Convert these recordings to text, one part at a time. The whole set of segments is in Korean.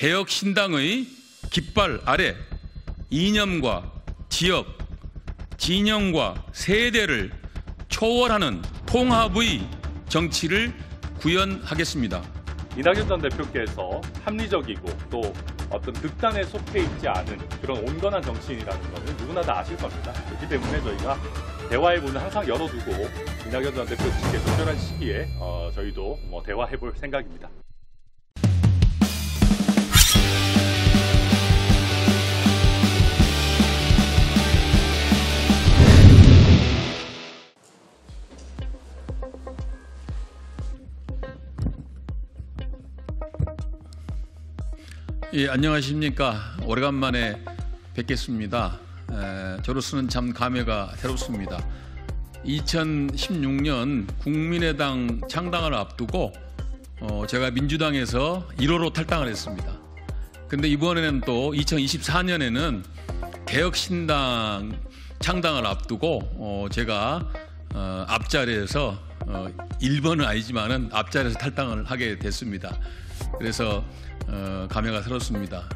개혁신당의 깃발 아래 이념과 지역, 진영과 세대를 초월하는 통합의 정치를 구현하겠습니다. 이낙연 전 대표께서 합리적이고 또 어떤 극단에 속해 있지 않은 그런 온건한 정치인이라는 것은 누구나 다 아실 겁니다. 그렇기 때문에 저희가 대화의 문을 항상 열어두고 이낙연 전 대표 측에 적절한 시기에 저희도 대화해볼 생각입니다. 예, 안녕하십니까. 오래간만에 뵙겠습니다. 저로서는 참 감회가 새롭습니다. 2016년 국민의당 창당을 앞두고 제가 민주당에서 1호로 탈당을 했습니다. 근데 이번에는 또 2024년에는 개혁신당 창당을 앞두고 제가 앞자리에서 1번은 아니지만은 앞자리에서 탈당을 하게 됐습니다. 그래서 감회가 새롭습니다.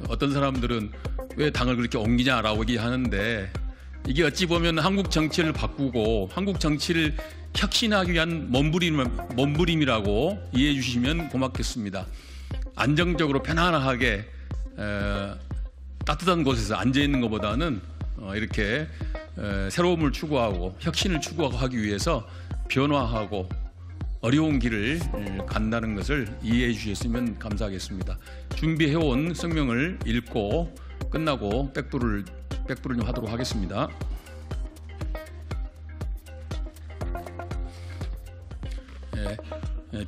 어떤 사람들은 왜 당을 그렇게 옮기냐라고 얘기하는데 이게 어찌 보면 한국 정치를 바꾸고 한국 정치를 혁신하기 위한 몸부림이라고 이해해 주시면 고맙겠습니다. 안정적으로 편안하게 따뜻한 곳에서 앉아 있는 것보다는 이렇게 새로움을 추구하고 혁신을 추구하고 하기 위해서 변화하고 어려운 길을 간다는 것을 이해해 주셨으면 감사하겠습니다. 준비해온 성명을 읽고 끝나고 백도를 좀 하도록 하겠습니다.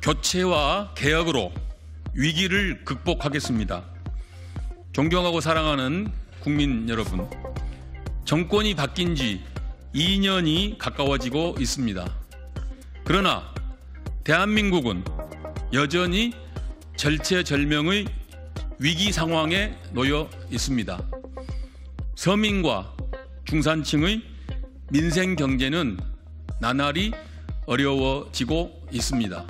교체와 개혁으로 위기를 극복하겠습니다. 존경하고 사랑하는 국민 여러분, 정권이 바뀐 지 2년이 가까워지고 있습니다. 그러나 대한민국은 여전히 절체절명의 위기 상황에 놓여 있습니다. 서민과 중산층의 민생 경제는 나날이 어려워지고 있습니다.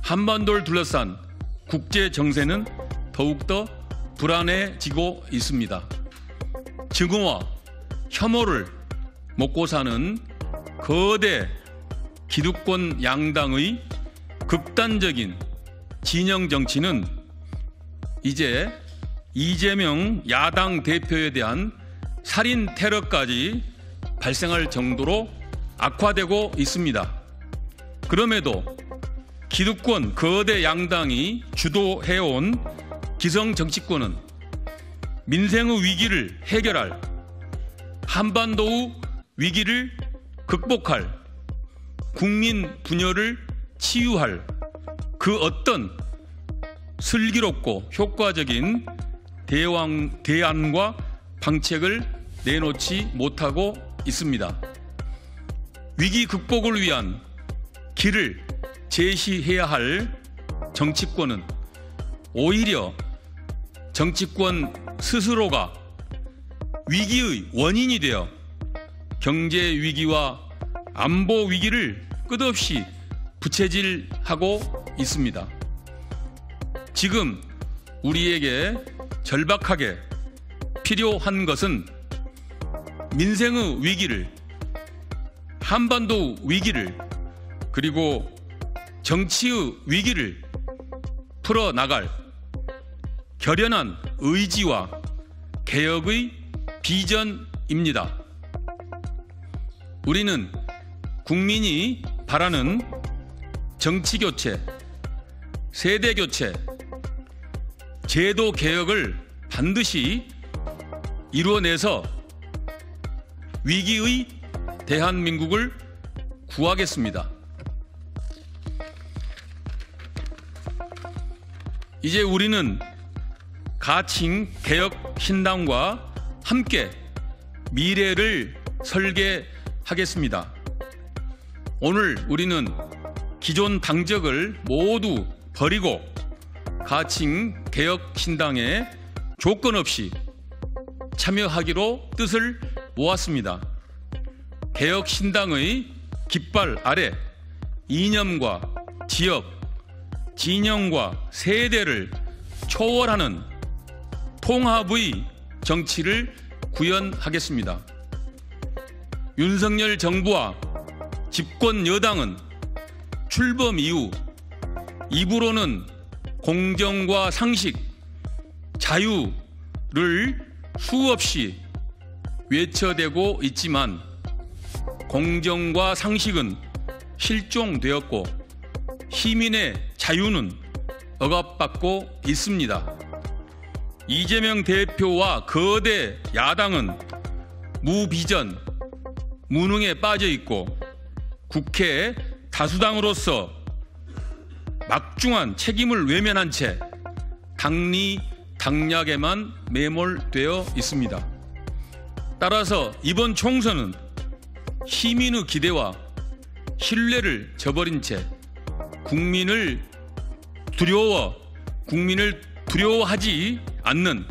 한반도를 둘러싼 국제 정세는 더욱더 불안해지고 있습니다. 증오와 혐오를 먹고 사는 거대 기득권 양당의 극단적인 진영 정치는 이제 이재명 야당 대표에 대한 살인 테러까지 발생할 정도로 악화되고 있습니다. 그럼에도 기득권 거대 양당이 주도해온 기성 정치권은 민생의 위기를 해결할, 한반도의 위기를 극복할, 국민 분열을 치유할 그 어떤 슬기롭고 효과적인 대안과 방책을 내놓지 못하고 있습니다. 위기 극복을 위한 길을 제시해야 할 정치권은 오히려 정치권 스스로가 위기의 원인이 되어 경제 위기와 안보 위기를 끝없이 부채질하고 있습니다. 지금 우리에게 절박하게 필요한 것은 민생의 위기를, 한반도 위기를, 그리고 정치의 위기를 풀어나갈 결연한 의지와 개혁의 비전입니다. 우리는 국민이 바라는 정치교체, 세대교체, 제도 개혁을 반드시 이루어내서 위기의 대한민국을 구하겠습니다. 이제 우리는 가칭 개혁신당과 함께 미래를 설계하겠습니다. 오늘 우리는 기존 당적을 모두 버리고 가칭 개혁신당에 조건 없이 참여하기로 뜻을 모았습니다. 개혁신당의 깃발 아래 이념과 지역, 진영과 세대를 초월하는 통합의 정치를 구현하겠습니다. 윤석열 정부와 집권 여당은 출범 이후 입으로는 공정과 상식, 자유를 수없이 외쳐대고 있지만 공정과 상식은 실종되었고 시민의 자유는 억압받고 있습니다. 이재명 대표와 거대 야당은 무비전, 무능에 빠져 있고 국회 다수당으로서 막중한 책임을 외면한 채 당리당략에만 매몰되어 있습니다. 따라서 이번 총선은 시민의 기대와 신뢰를 저버린 채 국민을 두려워하지 않는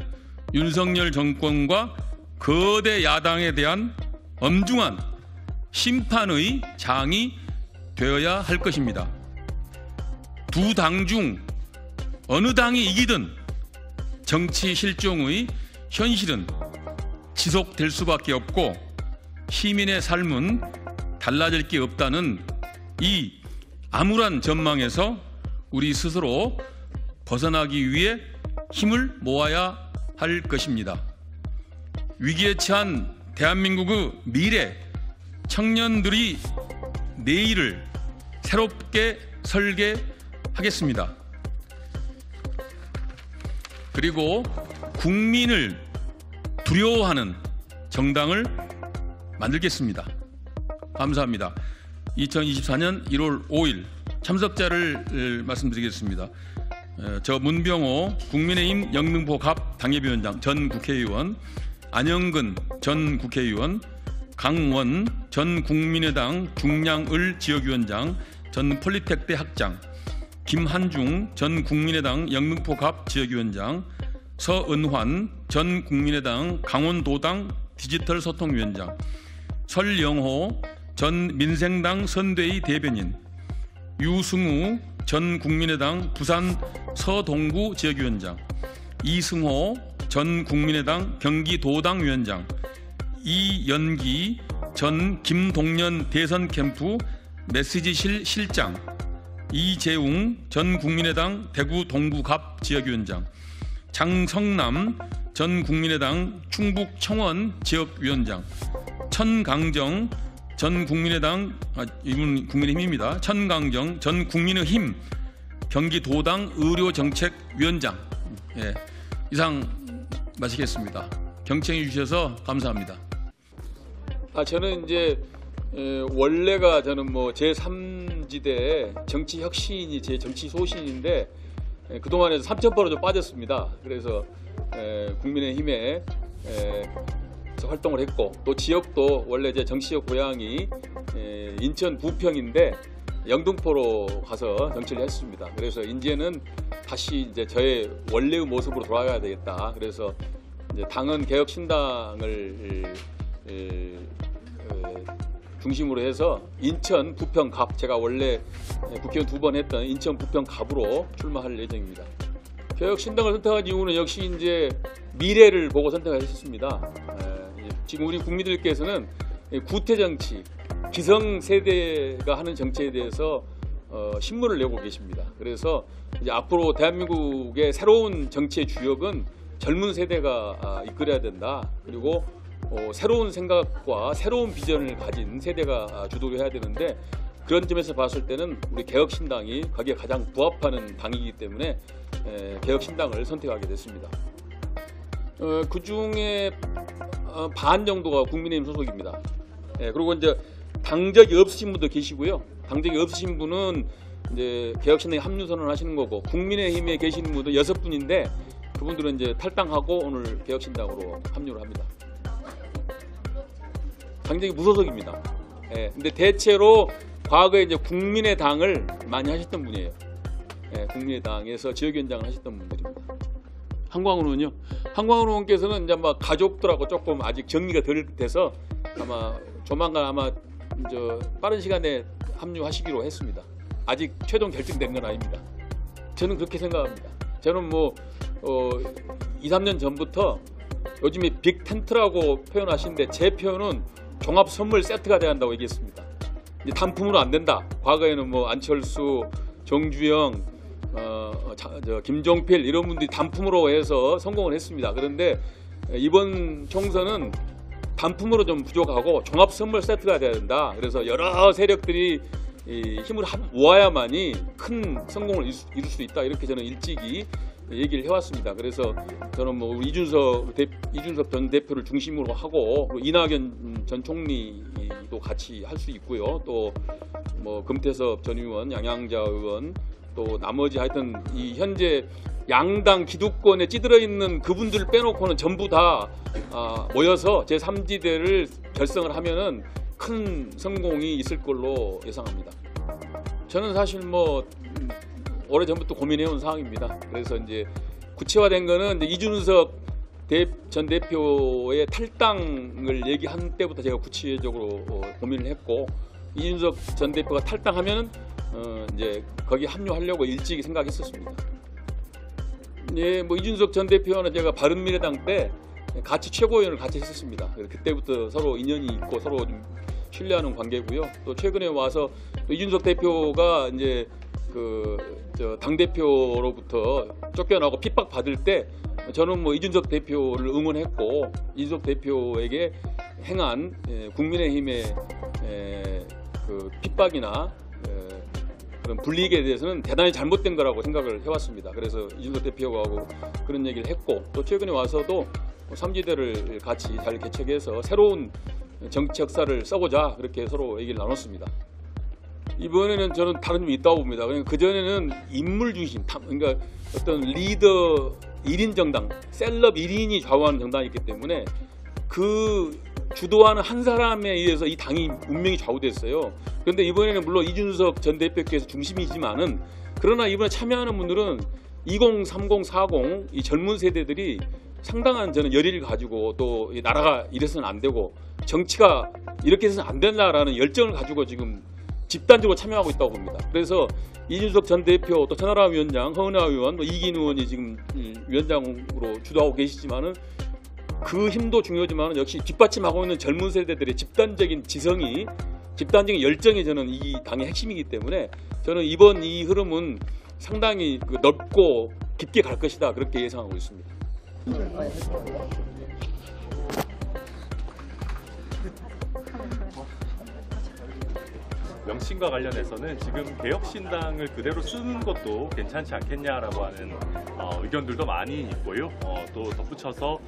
윤석열 정권과 거대 야당에 대한 엄중한 심판의 장이 되어야 할 것입니다. 두 당 중 어느 당이 이기든 정치 실종의 현실은 지속될 수밖에 없고 시민의 삶은 달라질 게 없다는 이 암울한 전망에서 우리 스스로 벗어나기 위해 힘을 모아야 할 것입니다. 위기에 처한 대한민국의 미래, 청년들이 내일을 새롭게 설계하겠습니다. 그리고 국민을 두려워하는 정당을 만들겠습니다. 감사합니다. 2024년 1월 5일 참석자를 말씀드리겠습니다. 저 문병호 국민의힘 영등포 갑 당협위원장 전 국회의원, 안영근 전 국회의원, 강원 전 국민의당 중량을 지역위원장 전 폴리텍대 학장, 김한중 전 국민의당 영등포 갑 지역위원장, 서은환 전 국민의당 강원도당 디지털 소통위원장, 설영호 전 민생당 선대위 대변인, 유승우 전 국민의당 부산 서동구 지역위원장, 이승호 전 국민의당 경기도당 위원장, 이연기 전 김동연 대선 캠프 메시지실 실장, 이재웅 전 국민의당 대구 동구갑 지역위원장, 장성남 전 국민의당 충북 청원 지역위원장, 천강정 전 국민의당, 이분 국민의힘입니다. 천강정 전 국민의힘 경기도당 의료정책위원장. 예, 이상 마치겠습니다. 경청해 주셔서 감사합니다. 저는 이제 원래가 저는 뭐 제3지대 정치 혁신이 제 정치 소신인데 그동안에서 3,000%로 좀 빠졌습니다. 그래서 국민의힘에 활동을 했고, 또 지역도 원래 제 정치적 고향이 인천 부평인데 영등포로 가서 정치를 했습니다. 그래서 이제는 다시 이제 저의 원래의 모습으로 돌아가야 되겠다. 그래서 이제 당은 개혁신당을 중심으로 해서 인천 부평갑, 제가 원래 국회의원 2번 했던 인천 부평갑으로 출마할 예정입니다. 개혁신당을 선택한 이유는 역시 이제 미래를 보고 선택하셨습니다. 지금 우리 국민들께서는 구태정치, 기성세대가 하는 정치에 대해서 신문을 내고 계십니다. 그래서 이제 앞으로 대한민국의 새로운 정치의 주역은 젊은 세대가 이끌어야 된다. 그리고 새로운 생각과 새로운 비전을 가진 세대가 주도를 해야 되는데, 그런 점에서 봤을 때는 우리 개혁신당이 거기에 가장 부합하는 당이기 때문에 개혁신당을 선택하게 됐습니다. 그 중에 반 정도가 국민의힘 소속입니다. 그리고 이제 당적이 없으신 분도 계시고요. 당적이 없으신 분은 이제 개혁신당에 합류선언을 하시는 거고, 국민의힘에 계시는 분도 6분인데 그분들은 이제 탈당하고 오늘 개혁신당으로 합류를 합니다. 당적이 무소속입니다. 근데 대체로 과거에 이제 국민의당을 많이 하셨던 분이에요. 국민의당에서 지역위원장을 하셨던 분들입니다. 한광훈 의원요. 한광훈 의원께서는 이제 아마 가족들하고 조금 아직 정리가 덜 돼서 아마 조만간 아마 빠른 시간에 합류하시기로 했습니다. 아직 최종 결정된 건 아닙니다. 저는 그렇게 생각합니다. 저는 뭐 2, 3년 전부터 요즘에 빅텐트라고 표현하시는데 제 표현은 종합 선물 세트가 돼야 한다고 얘기했습니다. 이제 단품으로 안 된다. 과거에는 뭐 안철수, 정주영, 김종필 이런 분들이 단품으로 해서 성공을 했습니다. 그런데 이번 총선은 단품으로 좀 부족하고 종합 선물 세트가 돼야 된다. 그래서 여러 세력들이 힘을 모아야만이 큰 성공을 이룰 수 있다. 이렇게 저는 일찍이 얘기를 해왔습니다. 그래서 저는 뭐 우리 이준석 전 대표를 중심으로 하고 이낙연 전 총리도 같이 할 수 있고요. 또 뭐 금태섭 전 의원, 양양자 의원, 또 나머지 하여튼 이 현재 양당 기득권에 찌들어 있는 그분들을 빼놓고는 전부 다 모여서 제3지대를 결성을 하면은 큰 성공이 있을 걸로 예상합니다. 저는 사실 뭐 오래전부터 고민해온 사항입니다. 그래서 이제 구체화된 거는 이제 이준석 전 대표의 탈당을 얘기한 때부터 제가 구체적으로 고민을 했고, 이준석 전 대표가 탈당하면은 이제 거기 합류하려고 일찍이 생각했었습니다. 예, 뭐 이준석 전 대표는 제가 바른미래당 때 같이 최고위원을 같이 했었습니다. 그때부터 서로 인연이 있고 서로 좀 신뢰하는 관계고요. 또 최근에 와서 또 이준석 대표가 이제 당 대표로부터 쫓겨나고 핍박 받을 때 저는 뭐 이준석 대표를 응원했고, 이준석 대표에게 행한 국민의힘의 그 핍박이나 그런 불이익에 대해서는 대단히 잘못된 거라고 생각을 해왔습니다. 그래서 이준석 대표하고 그런 얘기를 했고, 또 최근에 와서도 3지대를 같이 잘 개척해서 새로운 정치 역사를 써보자, 그렇게 서로 얘기를 나눴습니다. 이번에는 저는 다른 점이 있다고 봅니다. 그러니까 그전에는 인물 중심, 그러니까 어떤 리더 1인 정당, 셀럽 1인이 좌우하는 정당이 있기 때문에 그 주도하는 한 사람에 의해서 이 당이 운명이 좌우됐어요. 그런데 이번에는 물론 이준석 전 대표께서 중심이지만은, 그러나 이번에 참여하는 분들은 20, 30, 40 이 젊은 세대들이 상당한 저는 열의를 가지고, 또 이 나라가 이래서는 안 되고 정치가 이렇게 해서는 안 된다라는 열정을 가지고 지금 집단적으로 참여하고 있다고 봅니다. 그래서 이준석 전 대표, 또 천하람 위원장, 허은하 의원, 또 이긴 의원이 지금 위원장으로 주도하고 계시지만은 그 힘도 중요하지만 역시 뒷받침하고 있는 젊은 세대들의 집단적인 지성이, 집단적인 열정이 저는 이 당의 핵심이기 때문에 저는 이번 이 흐름은 상당히 넓고 깊게 갈 것이다, 그렇게 예상하고 있습니다. 명칭과 관련해서는 지금 개혁신당을 그대로 쓰는 것도 괜찮지 않겠냐라고 하는 의견들도 많이 있고요. 또 덧붙여서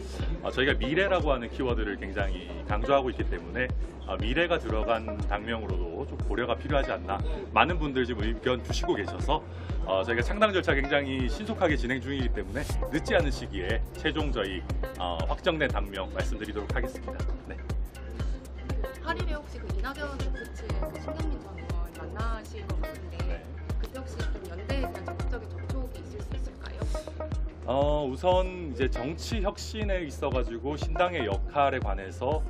저희가 미래라고 하는 키워드를 굉장히 강조하고 있기 때문에 미래가 들어간 당명으로도 좀 고려가 필요하지 않나, 많은 분들 지금 의견 주시고 계셔서 저희가 창당 절차 굉장히 신속하게 진행 중이기 때문에 늦지 않은 시기에 최종 저희 확정된 당명 말씀드리도록 하겠습니다. 네. 8일에 혹시 그 이낙연 대표 측 신경민 전 의원 만나실 것 같은데, 네. 그때 혹시 좀 연대에 대한 적극적인 접촉이 있을 수 있을까요? 우선 이제 정치 혁신에 있어가지고 신당의 역할에 관해서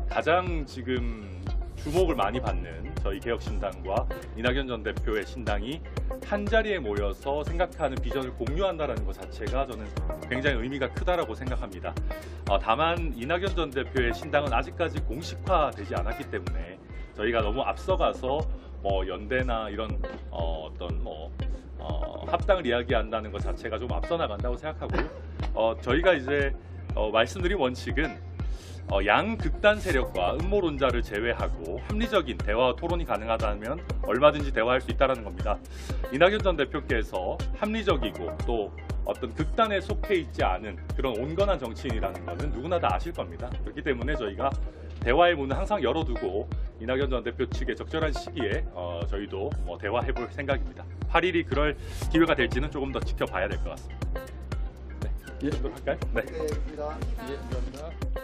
가장 지금 주목을 많이 받는 저희 개혁신당과 이낙연 전 대표의 신당이 한 자리에 모여서 생각하는 비전을 공유한다는 것 자체가 저는 굉장히 의미가 크다라고 생각합니다. 다만 이낙연 전 대표의 신당은 아직까지 공식화되지 않았기 때문에 저희가 너무 앞서가서 뭐 연대나 이런 어떤 합당을 이야기한다는 것 자체가 좀 앞서 나간다고 생각하고요. 저희가 이제 말씀드린 원칙은 양 극단 세력과 음모론자를 제외하고 합리적인 대화와 토론이 가능하다면 얼마든지 대화할 수 있다는 겁니다. 이낙연 전 대표께서 합리적이고 또 어떤 극단에 속해 있지 않은 그런 온건한 정치인이라는 것은 누구나 다 아실 겁니다. 그렇기 때문에 저희가 대화의 문을 항상 열어두고 이낙연 전 대표 측의 적절한 시기에 저희도 대화해볼 생각입니다. 8일이 그럴 기회가 될지는 조금 더 지켜봐야 될 것 같습니다. 네, 이 정도로 할까요? 네. 네, 감사합니다. 예, 감사합니다.